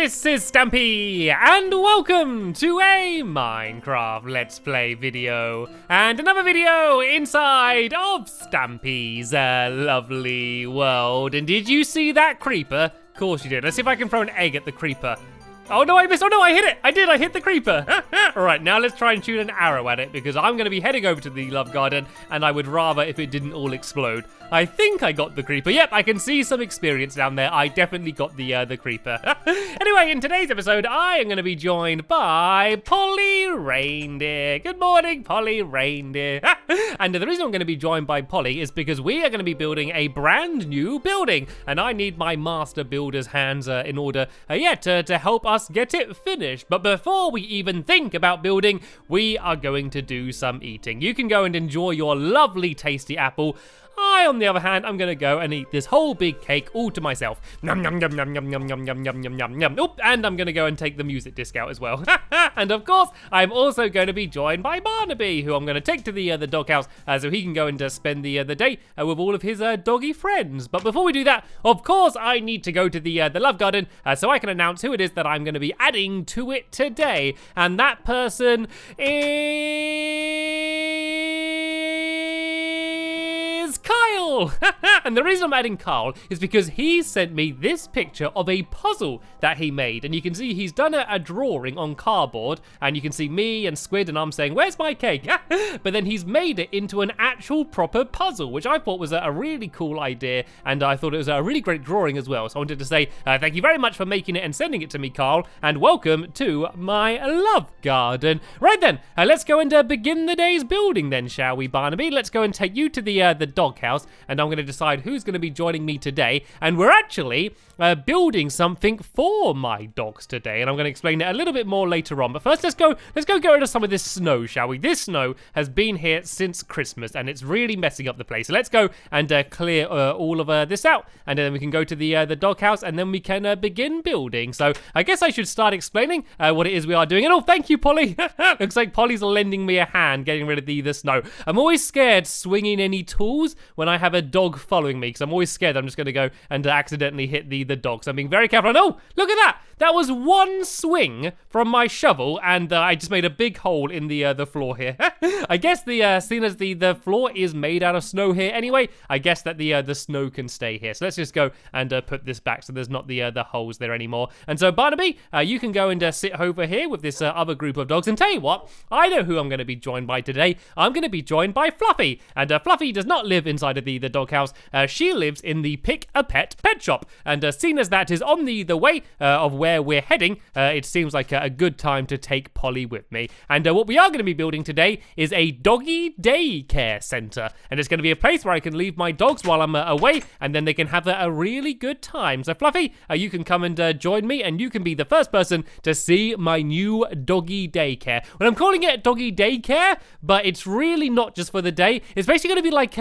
this is Stampy, and welcome to a Minecraft Let's Play video, and another video inside of Stampy's lovely world. And did you see that creeper? Of course you did. Let's see if I can throw an egg at the creeper. Oh no, I missed. Oh no, I hit it. I hit the creeper. All right, now let's try and shoot an arrow at it because I'm going to be heading over to the love garden and I would rather if it didn't all explode. I think I got the creeper. Yep, I can see some experience down there. I definitely got the creeper. Anyway, in today's episode, I am going to be joined by Polly Reindeer. Good morning, Polly Reindeer. And the reason I'm going to be joined by Polly is because we are going to be building a brand new building. And I need my master builder's hands in order, to help us get it finished. But before we even think about building, we are going to do some eating. You can go and enjoy your lovely tasty apple. I, on the other hand, I'm going to go and eat this whole big cake all to myself. Nom, nom, nom, nom, nom, nom, nom, nom, nom, nom, nom, nom. Oop, and I'm going to go and take the music disc out as well. And of course, I'm also going to be joined by Barnaby, who I'm going to take to the doghouse so he can go and spend the day with all of his doggy friends. But before we do that, of course, I need to go to the love garden so I can announce who it is that I'm going to be adding to it today. And that person is Kyle. And the reason I'm adding Kyle is because he sent me this picture of a puzzle that he made, and you can see he's done a drawing on cardboard, and you can see me and Squid and I'm saying, where's my cake? But then he's made it into an actual proper puzzle, which I thought was a really cool idea, and I thought it was a really great drawing as well. So I wanted to say thank you very much for making it and sending it to me, Kyle, and welcome to my love garden. Right then, let's go and begin the day's building then, shall we, Barnaby? Let's go and take you to the doghouse, and I'm going to decide who's going to be joining me today. And we're actually building something for my dogs today, and I'm going to explain it a little bit more later on. But first, let's go get rid of some of this snow, shall we? This snow has been here since Christmas, and it's really messing up the place. So let's go and clear all of this out, and then we can go to the doghouse, and then we can begin building. So I guess I should start explaining what it is we are doing. And oh, thank you, Polly. Looks like Polly's lending me a hand getting rid of the snow. I'm always scared swinging any tools when I have a dog following me, because I'm always scared I'm just going to go and accidentally hit the dog. So I'm being very careful. And oh, look at that! That was one swing from my shovel, and I just made a big hole in the floor here. I guess seeing as the floor is made out of snow here anyway, I guess that the snow can stay here. So let's just go and put this back so there's not the holes there anymore. And so Barnaby, you can go and sit over here with this other group of dogs. And tell you what, I know who I'm going to be joined by today. I'm going to be joined by Fluffy, and Fluffy does not live inside of the doghouse. She lives in the Pick-a-Pet pet shop, and seeing as that is on the way of where we're heading, it seems like a good time to take Polly with me. And what we are going to be building today is a doggy daycare center, and it's going to be a place where I can leave my dogs while I'm away, and then they can have a really good time. So Fluffy, you can come and join me, and you can be the first person to see my new doggy daycare. Well, I'm calling it doggy daycare, but it's really not just for the day. It's basically going to be like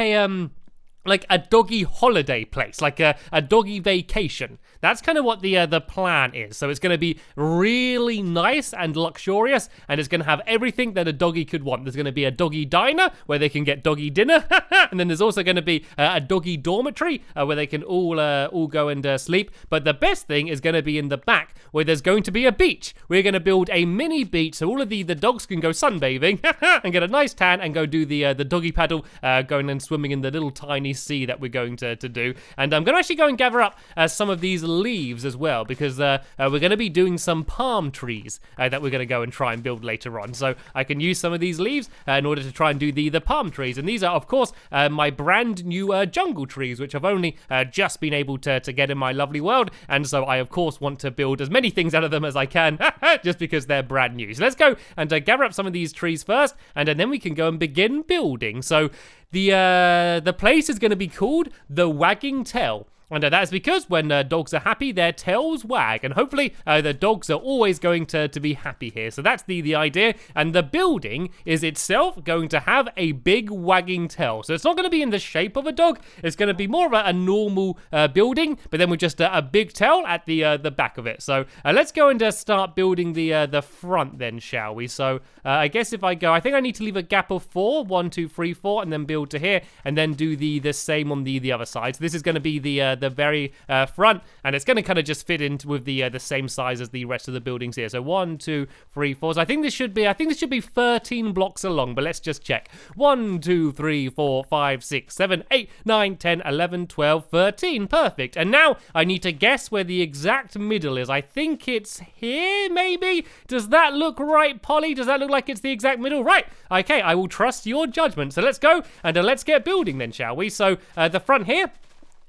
a doggy holiday place, like a doggy vacation. That's kind of what the plan is. So it's going to be really nice and luxurious, and it's going to have everything that a doggy could want. There's going to be a doggy diner where they can get doggy dinner, and then there's also going to be a doggy dormitory where they can all go and sleep. But the best thing is going to be in the back where there's going to be a beach. We're going to build a mini beach so all of the dogs can go sunbathing and get a nice tan and go do the doggy paddle, going and swimming in the little tiny sea that we're going to do. And I'm going to actually go and gather up some of these leaves as well, because we're going to be doing some palm trees that we're going to go and try and build later on. So I can use some of these leaves in order to try and do the palm trees. And these are, of course, my brand new jungle trees, which I've only just been able to get in my lovely world. And so I, of course, want to build as many things out of them as I can, just because they're brand new. So let's go and gather up some of these trees first, and then we can go and begin building. So the place is going to be called the Wagging Tail. And that is because when dogs are happy, their tails wag. And hopefully the dogs are always going to be happy here. So that's the idea. And the building is itself going to have a big wagging tail. So it's not going to be in the shape of a dog. It's going to be more of a normal building, but then with just a big tail at the back of it. So let's go and start building the front then, shall we? So I guess if I go, I think I need to leave a gap of 4. 1, 2, 3, 4, and then build to here, and then do the same on the other side. So this is going to be the the very front, and it's going to kind of just fit in with the same size as the rest of the buildings here. So 1, 2, 3, 4. So I think this should be 13 blocks along, but let's just check. 1, 2, 3, 4, 5, 6, 7, 8, 9, 10, 11, 12, 13. Perfect. And now I need to guess where the exact middle is. I think it's here, maybe? Does that look right, Polly? Does that look like it's the exact middle? Right. Okay, I will trust your judgment. So let's go and let's get building then, shall we? So the front here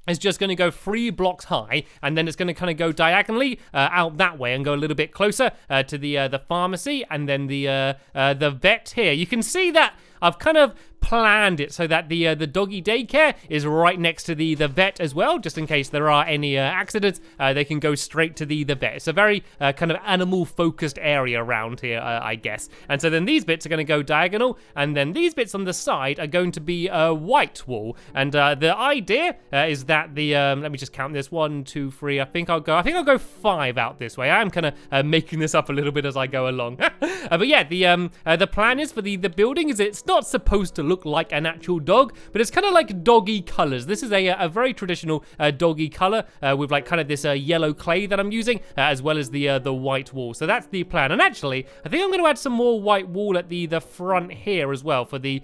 is just going to go 3 blocks high, and then it's going to kind of go diagonally out that way and go a little bit closer to the pharmacy, and then the vet here. You can see that I've kind of planned it so that the doggy daycare is right next to the vet as well, just in case there are any accidents. They can go straight to the vet. It's a very kind of animal focused area around here, I guess. And so then these bits are going to go diagonal, and then these bits on the side are going to be a white wall. And the idea is that the let me just count this, 1, 2, 3. I think I'll go 5 out this way. I am kind of making this up a little bit as I go along. But yeah, the plan is for the building is it's not supposed to look like an actual dog, but it's kind of like doggy colors. This is a very traditional doggy color with like kind of this yellow clay that I'm using, as well as the white wall. So that's the plan. And actually, I think I'm going to add some more white wall at the front here as well for the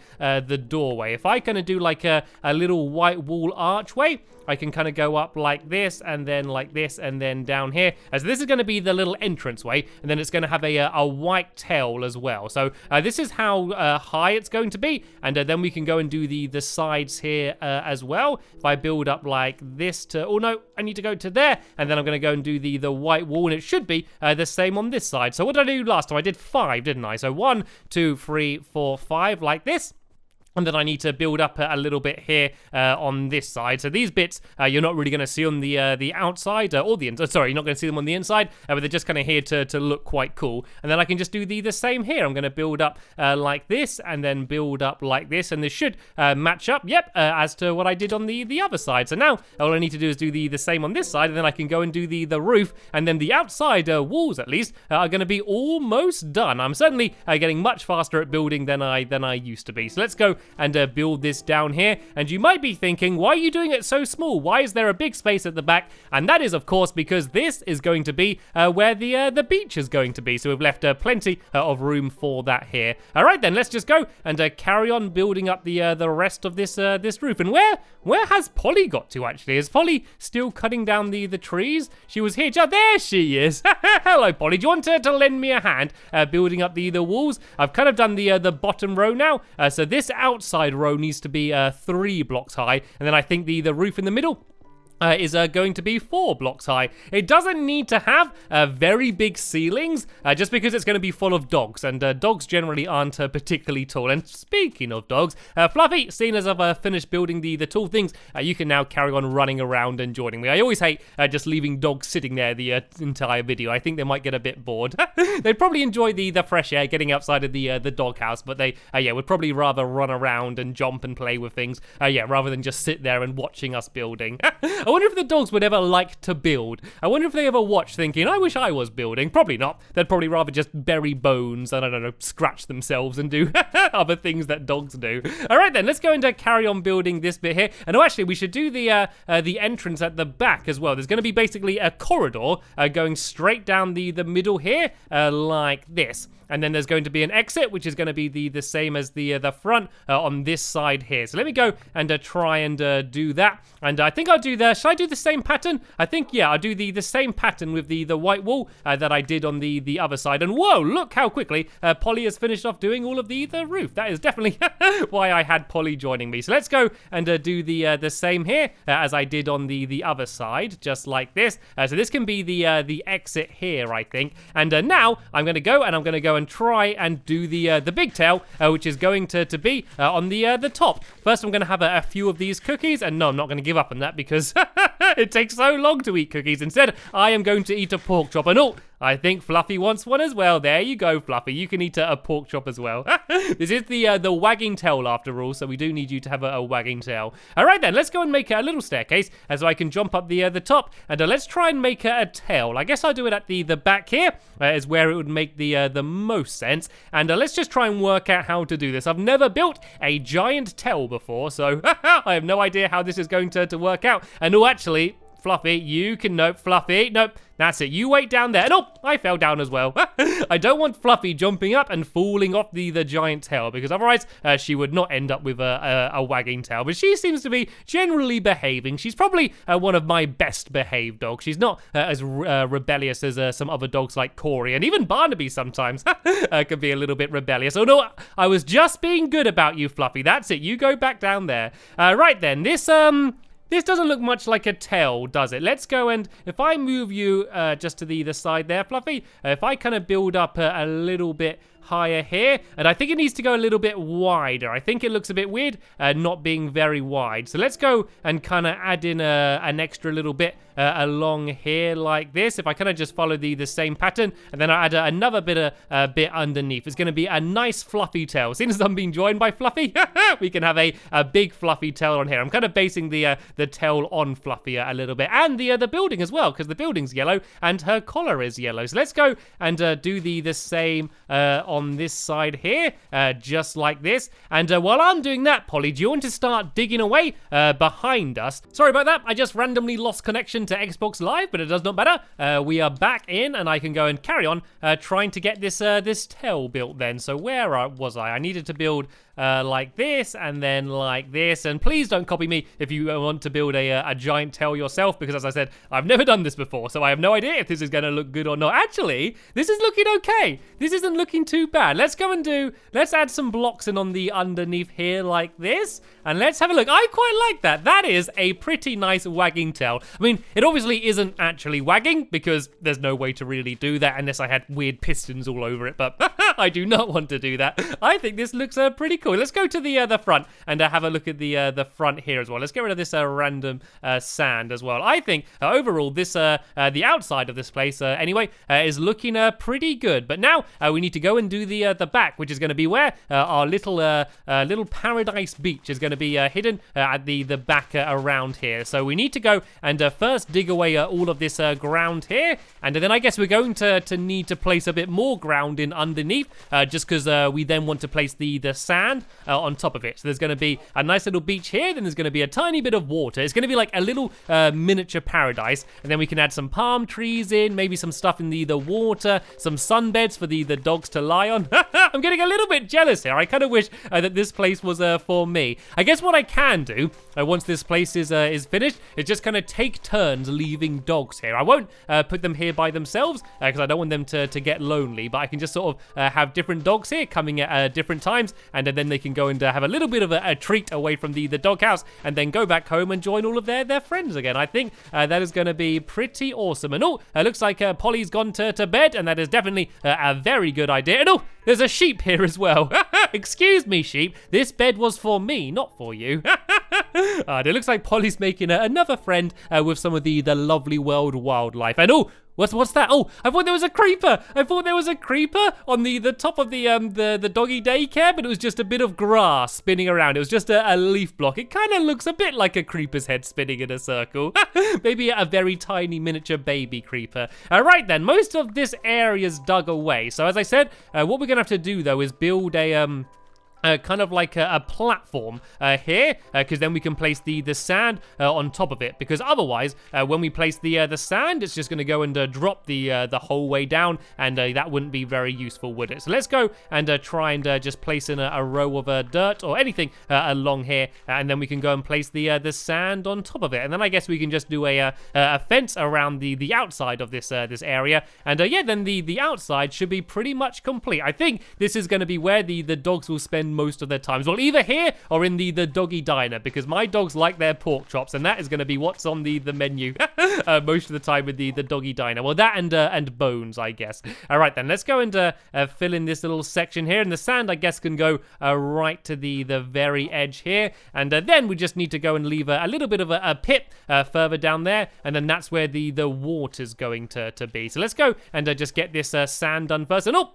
doorway. If I kind of do like a little white wall archway, I can kind of go up like this, and then like this, and then down here. As this is going to be the little entranceway, and then it's going to have a white tail as well. So this is how high it's going to be, and then we can go and do the sides here as well. If I build up like this to, oh no, I need to go to there, and then I'm going to go and do the white wall, and it should be the same on this side. So what did I do last time? I did 5, didn't I? So 1, 2, 3, 4, 5 like this. And then I need to build up a little bit here on this side. So these bits you're not really going to see on the outside or the inside. Sorry, you're not going to see them on the inside, but they're just kind of here to look quite cool. And then I can just do the same here. I'm going to build up like this, and then build up like this, and this should match up. Yep, as to what I did on the other side. So now all I need to do is do the same on this side, and then I can go and do the roof, and then the outside walls at least are going to be almost done. I'm certainly getting much faster at building than I used to be. So let's go and build this down here. And you might be thinking, why are you doing it so small? Why is there a big space at the back? And that is, of course, because this is going to be where the beach is going to be. So we've left plenty of room for that here. All right, then let's just go and carry on building up the rest of this roof. And where has Polly got to, actually? Is Polly still cutting down the trees? She was here. There she is. Hello, Polly. Do you want to lend me a hand building up the walls? I've kind of done the bottom row now. So this outside row needs to be 3 blocks high, and then I think the roof in the middle is going to be 4 blocks high. It doesn't need to have very big ceilings, just because it's going to be full of dogs, and dogs generally aren't particularly tall. And speaking of dogs, Fluffy, seeing as I've finished building the tall things, you can now carry on running around and joining me. I always hate just leaving dogs sitting there the entire video. I think they might get a bit bored. They'd probably enjoy the fresh air, getting outside of the doghouse, but they would probably rather run around and jump and play with things, rather than just sit there and watching us building. I wonder if the dogs would ever like to build. I wonder if they ever watch thinking, I wish I was building. Probably not. They'd probably rather just bury bones and, I don't know, scratch themselves and do other things that dogs do. All right, then, let's go and carry on building this bit here. And actually, we should do the entrance at the back as well. There's going to be basically a corridor going straight down the middle here, like this. And then there's going to be an exit, which is going to be the same as the front on this side here. So let me go and try and do that. And I think I'll do should I do the same pattern? I think, yeah, I'll do the same pattern with the white wall that I did on the other side. And whoa, look how quickly Polly has finished off doing all of the roof. That is definitely why I had Polly joining me. So let's go and do the same here as I did on the other side, just like this. So this can be the exit here, I think. And now I'm going to go and try and do the big tail, which is going to be on the top. First, I'm going to have a few of these cookies, and no, I'm not going to give up on that because it takes so long to eat cookies. Instead, I am going to eat a pork chop, and I think Fluffy wants one as well. There you go, Fluffy. You can eat a pork chop as well. This is the wagging tail after all, so we do need you to have a wagging tail. All right, then, let's go and make a little staircase so I can jump up the top, and let's try and make a tail. I guess I'll do it at the back here, is where it would make the most sense. And let's just try and work out how to do this. I've never built a giant tail before, so I have no idea how this is going to work out. And actually, Fluffy, you can, nope, Fluffy, nope. That's it. You wait down there. And oh, I fell down as well. I don't want Fluffy jumping up and falling off the giant tail, because otherwise she would not end up with a wagging tail. But she seems to be generally behaving. She's probably one of my best behaved dogs. She's not as rebellious as some other dogs like Corey, and even Barnaby sometimes can be a little bit rebellious. Oh no, I was just being good about you, Fluffy. That's it. You go back down there. Right then, this doesn't look much like a tail, does it? Let's go, and if I move you just to the side there, Fluffy, if I kind of build up a little bit higher here, and I think it needs to go a little bit wider. I think it looks a bit weird not being very wide. So let's go and kind of add in an extra little bit along here like this. If I kind of just follow the same pattern, and then I add another bit underneath. It's going to be a nice fluffy tail. Since I'm being joined by Fluffy, we can have a big fluffy tail on here. I'm kind of basing the tail on Fluffy a little bit, and the building as well, because the building's yellow and her collar is yellow. So let's go and do the same on this side here, just like this. And while I'm doing that, Polly, do you want to start digging away behind us? Sorry about that. I just randomly lost connection to Xbox Live, but it does not matter. We are back in, and I can go and carry on trying to get this tail built then. So where was I? I needed to build like this, and then like this. And please don't copy me if you want to build a giant tail yourself, because as I said, I've never done this before, so I have no idea if this is going to look good or not. Actually, this is looking okay. This isn't looking too bad. Let's add some blocks in on the underneath here like this, and let's have a look. I quite like that. That is a pretty nice wagging tail. I mean, it obviously isn't actually wagging, because there's no way to really do that unless I had weird pistons all over it, but I do not want to do that. I think this looks pretty cool. Let's go to the front and have a look at the front here as well. Let's get rid of this random sand as well. I think overall this the outside of this place anyway is looking pretty good. But now we need to go and do the back, which is going to be where our little paradise beach is going to be hidden at the back around here. So we need to go and first dig away all of this ground here, and then I guess we're going to need to place a bit more ground in underneath, just because we then want to place the sand on top of it. So there's going to be a nice little beach here, then there's going to be a tiny bit of water. It's going to be like a little miniature paradise, and then we can add some palm trees in, maybe some stuff in the water, some sunbeds for the dogs to lie on. I'm getting a little bit jealous here. I kind of wish that this place was for me. I guess what I can do once this place is finished is just kind of take turns leaving dogs here. I won't put them here by themselves because I don't want them to get lonely, but I can just sort of have different dogs here coming at different times, and then they can go and have a little bit of a treat away from the doghouse, and then go back home and join all of their friends again. I think that is going to be pretty awesome. And oh, it looks like Polly's gone to bed, and that is definitely a very good idea. And oh, there's a sheep here as well. Excuse me, sheep. This bed was for me, not for you. It looks like Polly's making another friend with some of the lovely world wildlife. And oh, what's that? Oh, I thought there was a creeper. I thought there was a creeper on the top of the doggy daycare, but it was just a bit of grass spinning around. It was just a leaf block. It kind of looks a bit like a creeper's head spinning in a circle. Maybe a very tiny miniature baby creeper. Right then, most of this area's dug away. So as I said, what we're gonna have to do though is build a kind of like a platform here, because then we can place the sand on top of it, because otherwise when we place the sand, it's just going to go and drop the whole way down, and that wouldn't be very useful, would it? So let's go and try and just place in a row of dirt or anything along here, and then we can go and place the sand on top of it, and then I guess we can just do a fence around the outside of this area, and yeah, then the outside should be pretty much complete. I think this is going to be where the dogs will spend most of their times. Well, either here or in the doggy diner, because my dogs like their pork chops, and that is going to be what's on the menu most of the time with the doggy diner. Well, that and bones, I guess. All right, then let's go and fill in this little section here, and the sand, I guess, can go right to the very edge here, and then we just need to go and leave a little bit of a pit further down there, and then that's where the water's going to be. So let's go and just get this sand done first. And oh,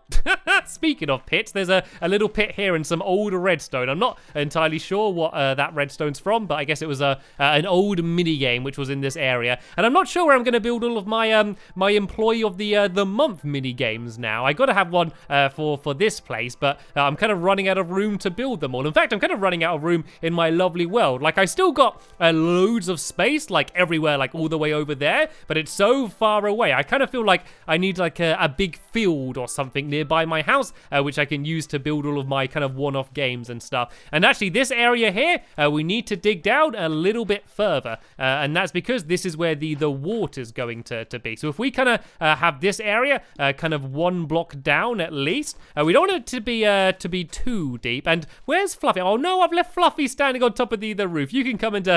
speaking of pits, there's a little pit here and some old redstone. I'm not entirely sure what that redstone's from, but I guess it was an old mini game which was in this area. And I'm not sure where I'm going to build all of my my employee of the month mini games now. I got to have one for this place, but I'm kind of running out of room to build them all. In fact, I'm kind of running out of room in my lovely world. Like, I still got loads of space, like everywhere, like all the way over there, but it's so far away. I kind of feel like I need like a big field or something nearby my house, which I can use to build all of my kind of one-off games and stuff. And actually, this area here, we need to dig down a little bit further, and that's because this is where the water's going to be. So if we kind of have this area kind of one block down at least, we don't want it to be too deep. And where's Fluffy? Oh no, I've left Fluffy standing on top of the roof. You can come and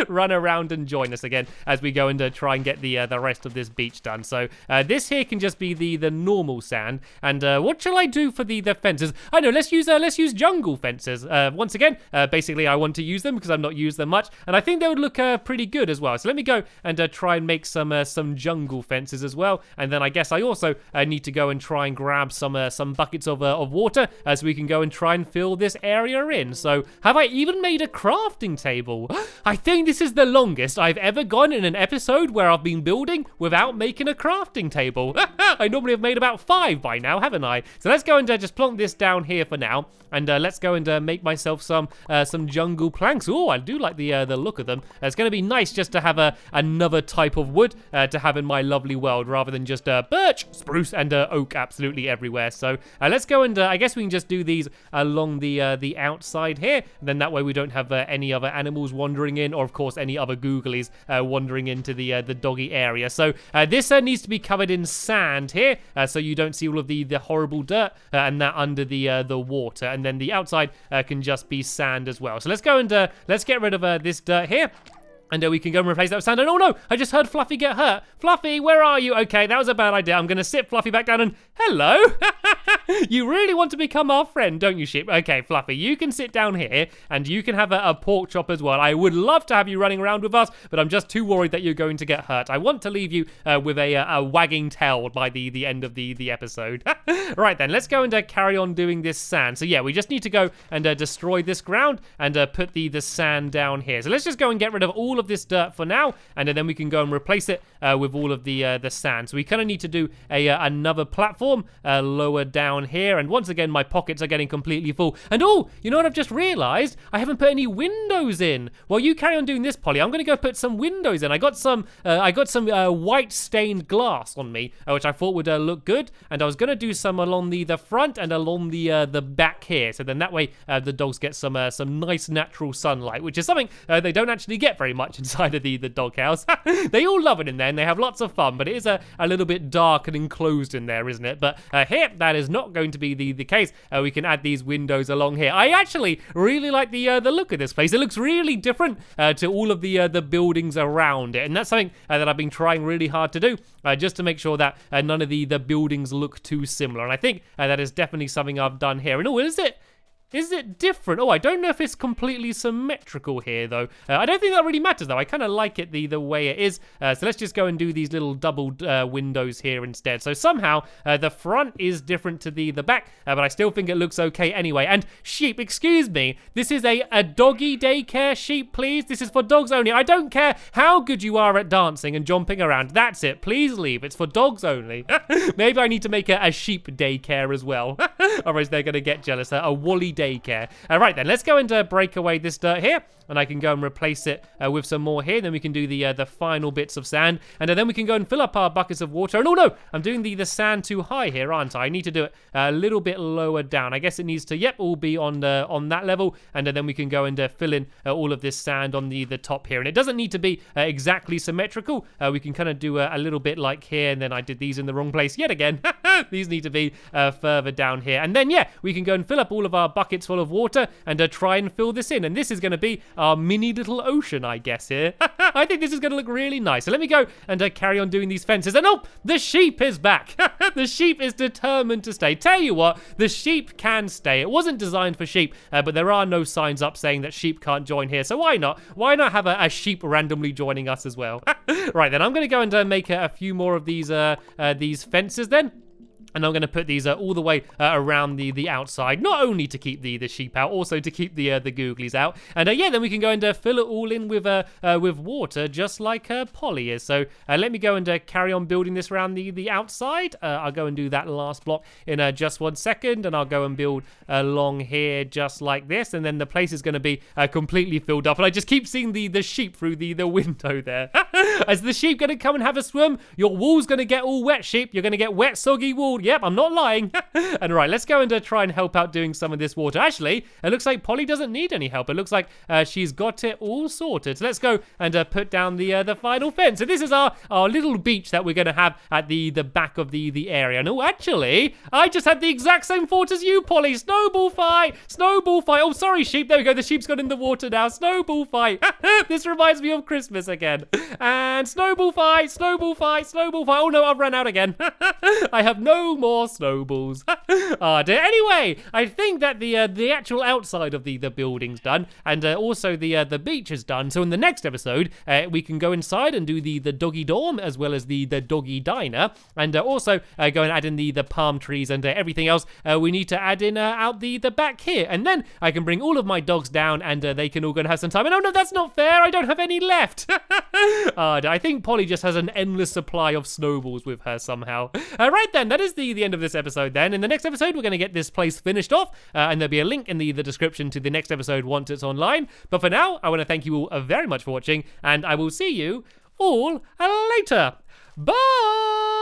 run around and join us again as we go and try and get the rest of this beach done. So this here can just be the normal sand. And what shall I do for the fences? I know, let's use jungle fences. Once again, basically I want to use them because I've not used them much, and I think they would look pretty good as well. So let me go and try and make some jungle fences as well. And then I guess I also need to go and try and grab some buckets of water so we can go and try and fill this area in. So have I even made a crafting table? I think this is the longest I've ever gone in an episode where I've been building without making a crafting table. I normally have made about 5 by now, haven't I? So let's go and just plonk this down here for now, and let's go and make myself some jungle planks. Oh, I do like the look of them. It's going to be nice just to have another type of wood to have in my lovely world, rather than just birch, spruce, and oak absolutely everywhere. So let's go and I guess we can just do these along the outside here. And then that way we don't have any other animals wandering in, or of course any other googlies wandering into the doggy area. So this needs to be covered in sand here, so you don't see all of the horrible dirt and that under the water. And then the outside can just be sand as well. So let's go and let's get rid of this dirt here. And we can go and replace that with sand. And oh no, I just heard Fluffy get hurt. Fluffy, where are you? Okay, that was a bad idea. I'm going to sit Fluffy back down and... Hello? You really want to become our friend, don't you, Sheep? Okay, Fluffy, you can sit down here and you can have a pork chop as well. I would love to have you running around with us, but I'm just too worried that you're going to get hurt. I want to leave you with a wagging tail by the end of the episode. Right then, let's go and carry on doing this sand. So yeah, we just need to go and destroy this ground and put the sand down here. So let's just go and get rid of all of this dirt for now, and then we can go and replace it with all of the sand. So we kind of need to do another platform lower down here, and once again my pockets are getting completely full. And oh, you know what I've just realized? I haven't put any windows in. While you carry on doing this, Polly, I'm gonna go put some windows in. I got some white stained glass on me, which I thought would look good, and I was gonna do some along the front and along the back here, so then that way the dogs get some nice natural sunlight, which is something they don't actually get very much inside of the doghouse. They all love it in there and they have lots of fun, but it is a little bit dark and enclosed in there, isn't it? But here, that is not going to be the case. We can add these windows along here. I actually really like the look of this place. It looks really different to all of the buildings around it, and that's something that I've been trying really hard to do, just to make sure that none of the buildings look too similar. And I think that is definitely something I've done here. And oh, is it different? Oh, I don't know if it's completely symmetrical here, though. I don't think that really matters, though. I kind of like it the way it is. So let's just go and do these little double windows here instead. So somehow the front is different to the back, but I still think it looks okay anyway. And Sheep, excuse me, this is a doggy daycare, Sheep, please. This is for dogs only. I don't care how good you are at dancing and jumping around. That's it. Please leave. It's for dogs only. Maybe I need to make a sheep daycare as well. Otherwise they're going to get jealous. A woolly daycare. Right then, let's go and break away this dirt here, and I can go and replace it with some more here. Then we can do the final bits of sand, and then we can go and fill up our buckets of water. And oh no, I'm doing the sand too high here, aren't I? I need to do it a little bit lower down. I guess it needs to, yep, all be on that level, and then we can go and fill in all of this sand on the top here. And it doesn't need to be exactly symmetrical. We can kind of do a little bit like here, and then I did these in the wrong place yet again. These need to be further down here, and then yeah, we can go and fill up all of our buckets full of water and try and fill this in. And this is going to be our mini little ocean, I guess, here. I think this is going to look really nice. So let me go and carry on doing these fences. And oh, the sheep is back. The sheep is determined to stay. Tell you what, the sheep can stay. It wasn't designed for sheep, but there are no signs up saying that sheep can't join here. So why not? Why not have a sheep randomly joining us as well? Right, then I'm going to go and make a few more of these fences then. And I'm going to put these all the way around the outside, not only to keep the sheep out, also to keep the googlies out. And yeah, then we can go and fill it all in with water, just like Polly is. So let me go and carry on building this around the outside. I'll go and do that last block in just 1 second, and I'll go and build along here just like this, and then the place is going to be completely filled up. And I just keep seeing the sheep through the window there. Is the sheep going to come and have a swim? Your wool's going to get all wet, sheep. You're going to get wet, soggy wool. Yep, I'm not lying. And right, let's go and try and help out doing some of this water. Actually, it looks like Polly doesn't need any help. It looks like she's got it all sorted. So let's go and put down the final fence. So this is our little beach that we're going to have at the back of the area. No, actually, I just had the exact same thought as you, Polly. Snowball fight. Snowball fight. Oh, sorry, sheep. There we go. The sheep's gone in the water now. Snowball fight. This reminds me of Christmas again. And snowball fight. Snowball fight. Snowball fight. Oh, no, I've run out again. I have no more snowballs. Oh, dear. Anyway, I think that the actual outside of the building's done, and also the beach is done. So in the next episode, we can go inside and do the doggy dorm as well as the doggy diner, and also go and add in the palm trees and everything else we need to add in out the back here. And then I can bring all of my dogs down, and they can all go and have some time. And oh no, that's not fair. I don't have any left. I think Polly just has an endless supply of snowballs with her somehow. Right then, that is the end of this episode then. In the next episode, we're going to get this place finished off, and there'll be a link in the description to the next episode once it's online. But for now, I want to thank you all very much for watching, and I will see you all later. Bye!